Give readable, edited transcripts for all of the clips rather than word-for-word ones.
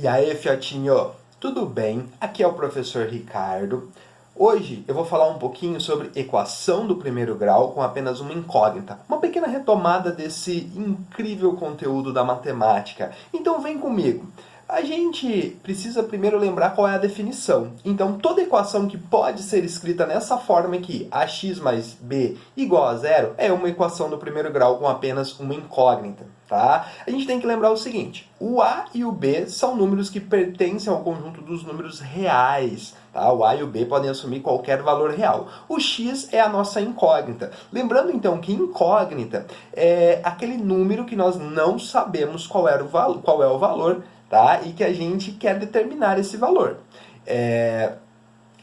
E aí, fiotinho, tudo bem? Aqui é o professor Ricardo. Hoje eu vou falar um pouquinho sobre equação do primeiro grau com apenas uma incógnita. Uma pequena retomada desse incrível conteúdo da matemática. Então vem comigo. A gente precisa primeiro lembrar qual é a definição. Então, toda equação que pode ser escrita nessa forma aqui, ax mais b igual a zero, é uma equação do primeiro grau com apenas uma incógnita. Tá? A gente tem que lembrar o seguinte, o a e o b são números que pertencem ao conjunto dos números reais. Tá? O a e o b podem assumir qualquer valor real. O x é a nossa incógnita. Lembrando então que incógnita é aquele número que nós não sabemos qual é o valor, tá? E que a gente quer determinar esse valor.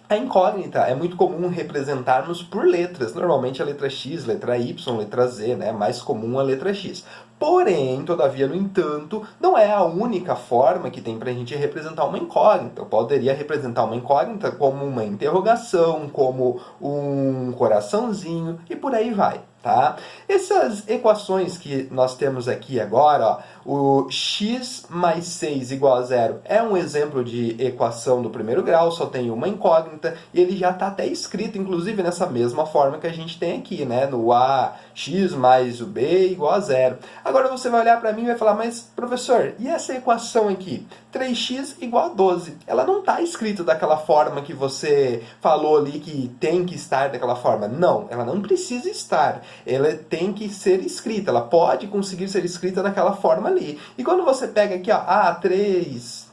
A incógnita é muito comum representarmos por letras, normalmente a letra X, letra Y, letra Z, né? Mais comum a letra X. Porém, todavia, no entanto, não é a única forma que tem para a gente representar uma incógnita. Eu poderia representar uma incógnita como uma interrogação, como um coraçãozinho e por aí vai. Tá? Essas equações que nós temos aqui agora, ó, o x mais 6 igual a zero é um exemplo de equação do primeiro grau, só tem uma incógnita, e ele já está até escrito, inclusive, nessa mesma forma que a gente tem aqui, né? No a, x mais o b igual a zero. Agora você vai olhar para mim e vai falar, mas professor, e essa equação aqui? 3x igual a 12. Ela não está escrita daquela forma que você falou ali que tem que estar daquela forma. Não, ela não precisa estar. Ela tem que ser escrita, ela pode conseguir ser escrita naquela forma ali. E quando você pega aqui, ó, 3x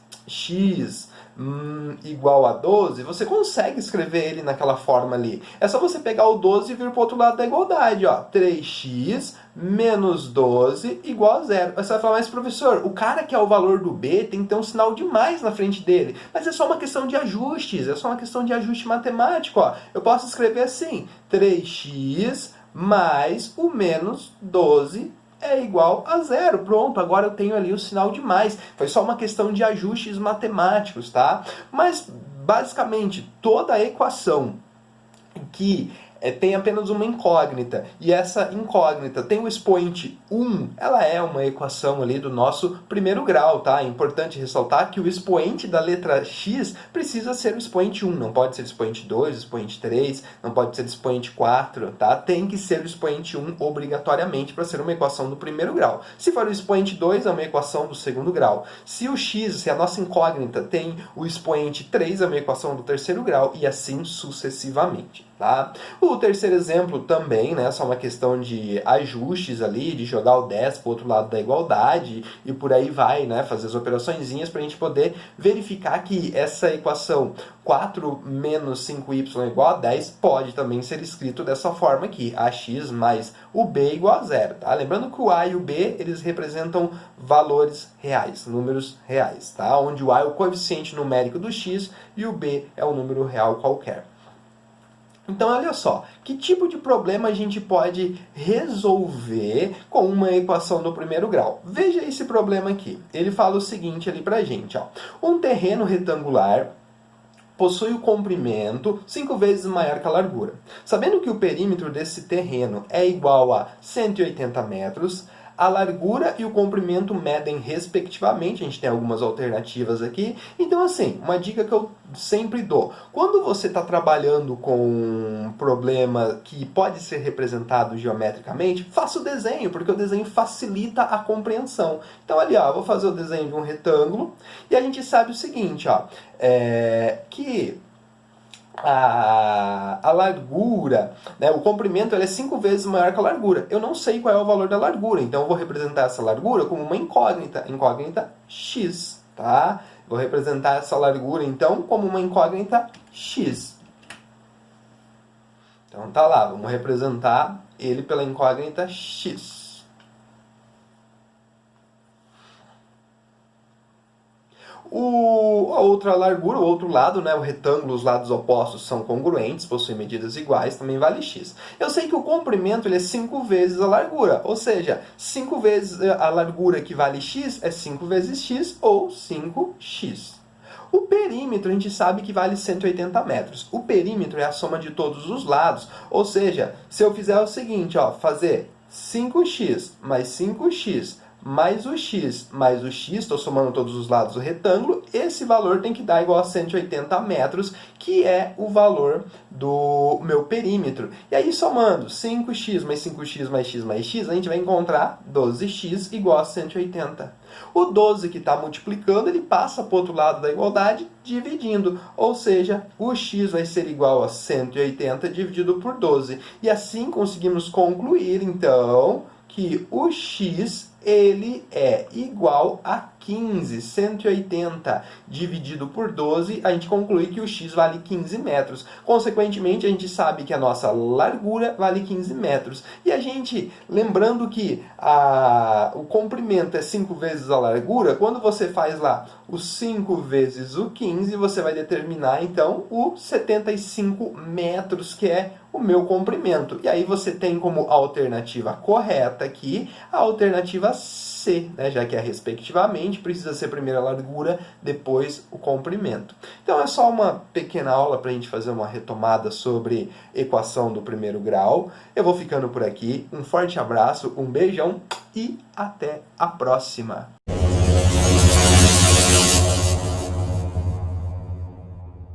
igual a 12, você consegue escrever ele naquela forma ali. É só você pegar o 12 e vir para o outro lado da igualdade, ó. 3x menos 12 igual a zero. Você vai falar, mas professor, o cara que é o valor do b tem que ter um sinal de mais na frente dele. Mas é só uma questão de ajustes, é só uma questão de ajuste matemático, ó. Eu posso escrever assim, 3x mais o menos 12 é igual a zero. Pronto, agora eu tenho ali o sinal de mais. Foi só uma questão de ajustes matemáticos, tá? Mas, basicamente, toda a equação que tem apenas uma incógnita, e essa incógnita tem o expoente 1, ela é uma equação ali do nosso primeiro grau, tá? É importante ressaltar que o expoente da letra x precisa ser o expoente 1, não pode ser o expoente 2, o expoente 3, não pode ser o expoente 4, tá? Tem que ser o expoente 1 obrigatoriamente para ser uma equação do primeiro grau. Se for o expoente 2, é uma equação do segundo grau. Se o x, se a nossa incógnita tem o expoente 3, é uma equação do terceiro grau, e assim sucessivamente, tá? O terceiro exemplo também, né, só uma questão de ajustes ali, de jogar o 10 para o outro lado da igualdade e por aí vai, né, fazer as operaçõezinhas para a gente poder verificar que essa equação 4 menos 5y igual a 10 pode também ser escrito dessa forma aqui, ax mais o b igual a zero, tá? Lembrando que o a e o b, eles representam valores reais, números reais, tá? Onde o a é o coeficiente numérico do x e o b é um número real qualquer. Então, olha só, que tipo de problema a gente pode resolver com uma equação do primeiro grau? Veja esse problema aqui. Ele fala o seguinte ali pra gente, ó. Um terreno retangular possui o comprimento 5 vezes maior que a largura. Sabendo que o perímetro desse terreno é igual a 180 metros, a largura e o comprimento medem respectivamente, a gente tem algumas alternativas aqui. Então, assim, uma dica que eu sempre dou. Quando você está trabalhando com um problema que pode ser representado geometricamente, faça o desenho, porque o desenho facilita a compreensão. Então, ali, ó, eu vou fazer o desenho de um retângulo, e a gente sabe o seguinte, ó, que a largura, né, o comprimento ele é 5 vezes maior que a largura. Eu não sei qual é o valor da largura, então eu vou representar essa largura como uma incógnita x, tá? Vou representar essa largura, então, como uma incógnita x. Então, tá lá, vamos representar ele pela incógnita x. A outra largura, o outro lado, né, o retângulo, os lados opostos são congruentes, possuem medidas iguais, também vale x. Eu sei que o comprimento ele é 5 vezes a largura, ou seja, 5 vezes a largura que vale x é 5 vezes x ou 5x. O perímetro a gente sabe que vale 180 metros. O perímetro é a soma de todos os lados, ou seja, se eu fizer o seguinte, ó, fazer 5x mais 5x mais o x, estou somando todos os lados do retângulo, esse valor tem que dar igual a 180 metros, que é o valor do meu perímetro. E aí, somando 5x mais 5x mais x mais x, a gente vai encontrar 12x igual a 180. O 12 que está multiplicando, ele passa para o outro lado da igualdade, dividindo. Ou seja, o x vai ser igual a 180 dividido por 12. E assim conseguimos concluir, então, que o x ele é igual a 15, 180 dividido por 12, a gente conclui que o x vale 15 metros. Consequentemente, a gente sabe que a nossa largura vale 15 metros. E a gente, lembrando que o comprimento é 5 vezes a largura, quando você faz lá o 5 vezes o 15, você vai determinar, então, o 75 metros, que é o meu comprimento. E aí você tem como alternativa correta aqui a alternativa C, né? Já que é respectivamente, precisa ser primeiro a largura, depois o comprimento. Então é só uma pequena aula para a gente fazer uma retomada sobre equação do primeiro grau. Eu vou ficando por aqui. Um forte abraço, um beijão e até a próxima!